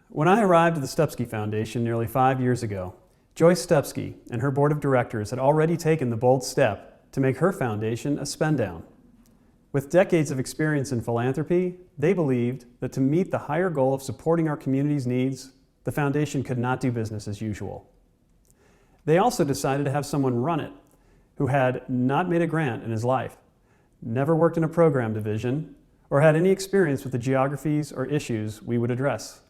When I arrived at the Stupski Foundation nearly 5 years ago, Joyce Stupski and her board of directors had already taken the bold step to make her foundation a spend-down. With decades of experience in philanthropy, they believed that to meet the higher goal of supporting our community's needs, the foundation could not do business as usual. They also decided to have someone run it who had not made a grant in his life, never worked in a program division, or had any experience with the geographies or issues we would address.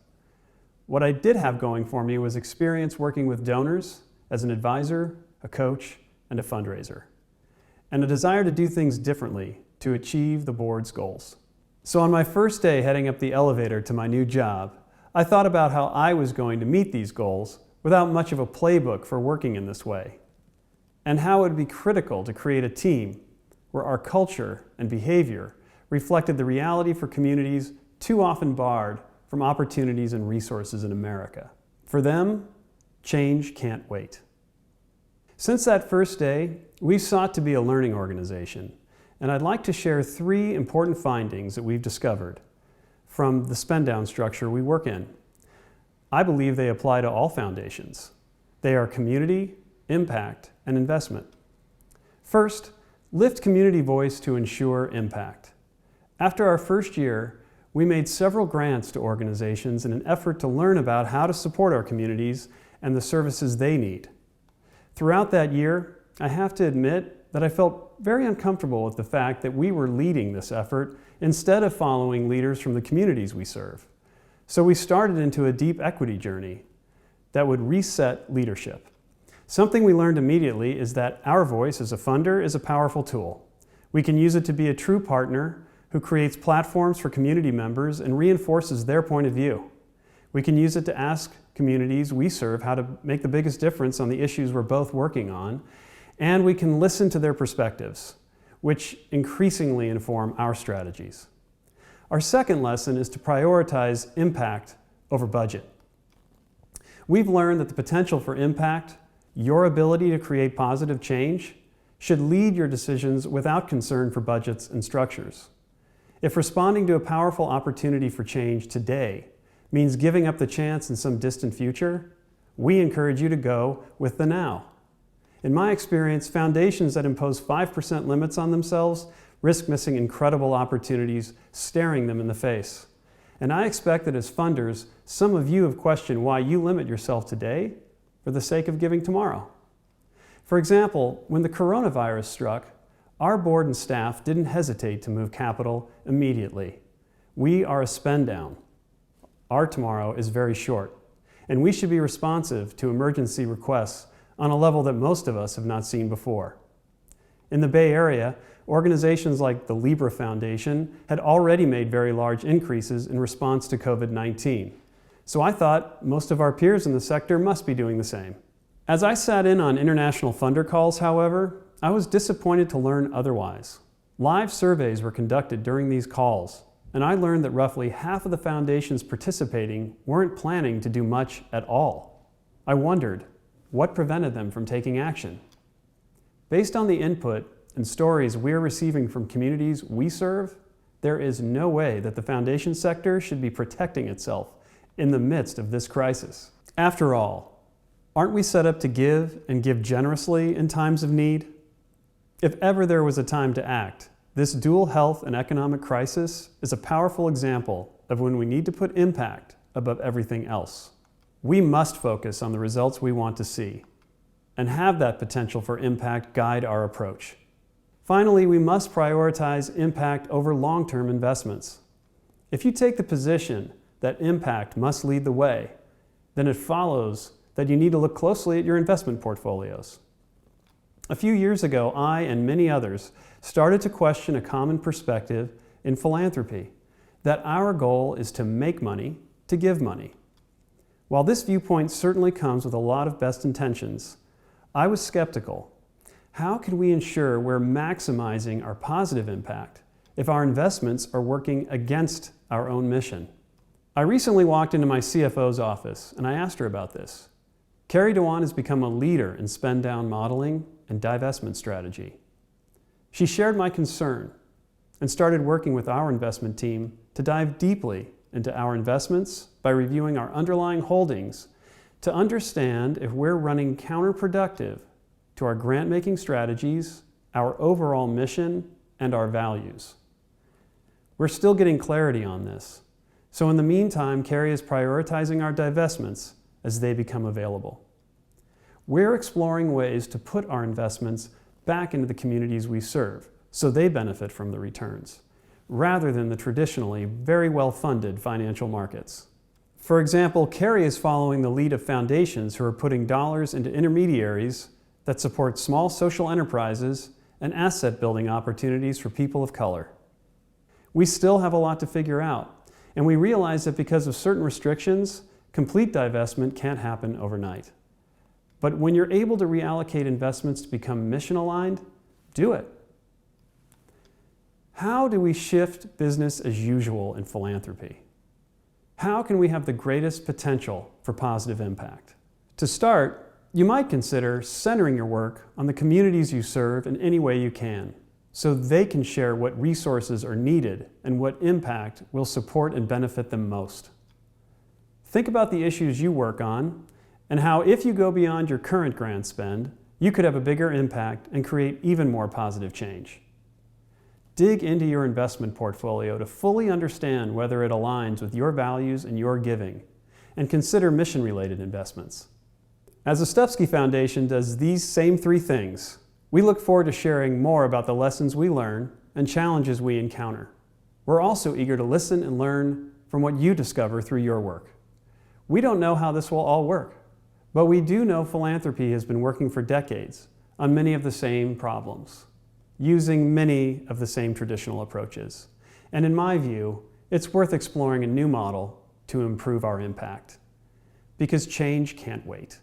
What I did have going for me was experience working with donors as an advisor, a coach, and a fundraiser, and a desire to do things differently to achieve the board's goals. So on my first day heading up the elevator to my new job, I thought about how I was going to meet these goals without much of a playbook for working in this way, and how it would be critical to create a team where our culture and behavior reflected the reality for communities too often barred from opportunities and resources in America. For them, change can't wait. Since that first day, we've sought to be a learning organization, and I'd like to share 3 important findings that we've discovered from the spend-down structure we work in. I believe they apply to all foundations. They are community, impact, and investment. First, lift community voice to ensure impact. After our first year, we made several grants to organizations in an effort to learn about how to support our communities and the services they need. Throughout that year, I have to admit that I felt very uncomfortable with the fact that we were leading this effort instead of following leaders from the communities we serve. So we started into a deep equity journey that would reset leadership. Something we learned immediately is that our voice as a funder is a powerful tool. We can use it to be a true partner who creates platforms for community members and reinforces their point of view. We can use it to ask communities we serve how to make the biggest difference on the issues we're both working on, and we can listen to their perspectives, which increasingly inform our strategies. Our second lesson is to prioritize impact over budget. We've learned that the potential for impact, your ability to create positive change, should lead your decisions without concern for budgets and structures. If responding to a powerful opportunity for change today means giving up the chance in some distant future, we encourage you to go with the now. In my experience, foundations that impose 5% limits on themselves risk missing incredible opportunities staring them in the face. And I expect that as funders, some of you have questioned why you limit yourself today for the sake of giving tomorrow. For example, when the coronavirus struck, our board and staff didn't hesitate to move capital immediately. We are a spend down. Our tomorrow is very short, and we should be responsive to emergency requests on a level that most of us have not seen before. In the Bay Area, organizations like the Libra Foundation had already made very large increases in response to COVID-19. So I thought most of our peers in the sector must be doing the same. As I sat in on international funder calls, however, I was disappointed to learn otherwise. Live surveys were conducted during these calls, and I learned that roughly half of the foundations participating weren't planning to do much at all. I wondered, what prevented them from taking action? Based on the input and stories we're receiving from communities we serve, there is no way that the foundation sector should be protecting itself in the midst of this crisis. After all, aren't we set up to give and give generously in times of need? If ever there was a time to act, this dual health and economic crisis is a powerful example of when we need to put impact above everything else. We must focus on the results we want to see and have that potential for impact guide our approach. Finally, we must prioritize impact over long-term investments. If you take the position that impact must lead the way, then it follows that you need to look closely at your investment portfolios. A few years ago, I and many others started to question a common perspective in philanthropy, that our goal is to make money to give money. While this viewpoint certainly comes with a lot of best intentions, I was skeptical. How can we ensure we're maximizing our positive impact if our investments are working against our own mission? I recently walked into my CFO's office and I asked her about this. Carrie Dewan has become a leader in spend-down modeling and divestment strategy. She shared my concern and started working with our investment team to dive deeply into our investments by reviewing our underlying holdings to understand if we're running counterproductive to our grant-making strategies, our overall mission, and our values. We're still getting clarity on this, so in the meantime, Carrie is prioritizing our divestments as they become available. We're exploring ways to put our investments back into the communities we serve so they benefit from the returns, rather than the traditionally very well-funded financial markets. For example, Carrie is following the lead of foundations who are putting dollars into intermediaries that support small social enterprises and asset-building opportunities for people of color. We still have a lot to figure out, and we realize that because of certain restrictions, complete divestment can't happen overnight. But when you're able to reallocate investments to become mission-aligned, do it. How do we shift business as usual in philanthropy? How can we have the greatest potential for positive impact? To start, you might consider centering your work on the communities you serve in any way you can, so they can share what resources are needed and what impact will support and benefit them most. Think about the issues you work on and how, if you go beyond your current grant spend, you could have a bigger impact and create even more positive change. Dig into your investment portfolio to fully understand whether it aligns with your values and your giving, and consider mission-related investments. As the Stupski Foundation does these same three things, we look forward to sharing more about the lessons we learn and challenges we encounter. We're also eager to listen and learn from what you discover through your work. We don't know how this will all work, but we do know philanthropy has been working for decades on many of the same problems, using many of the same traditional approaches. And in my view, it's worth exploring a new model to improve our impact, because change can't wait.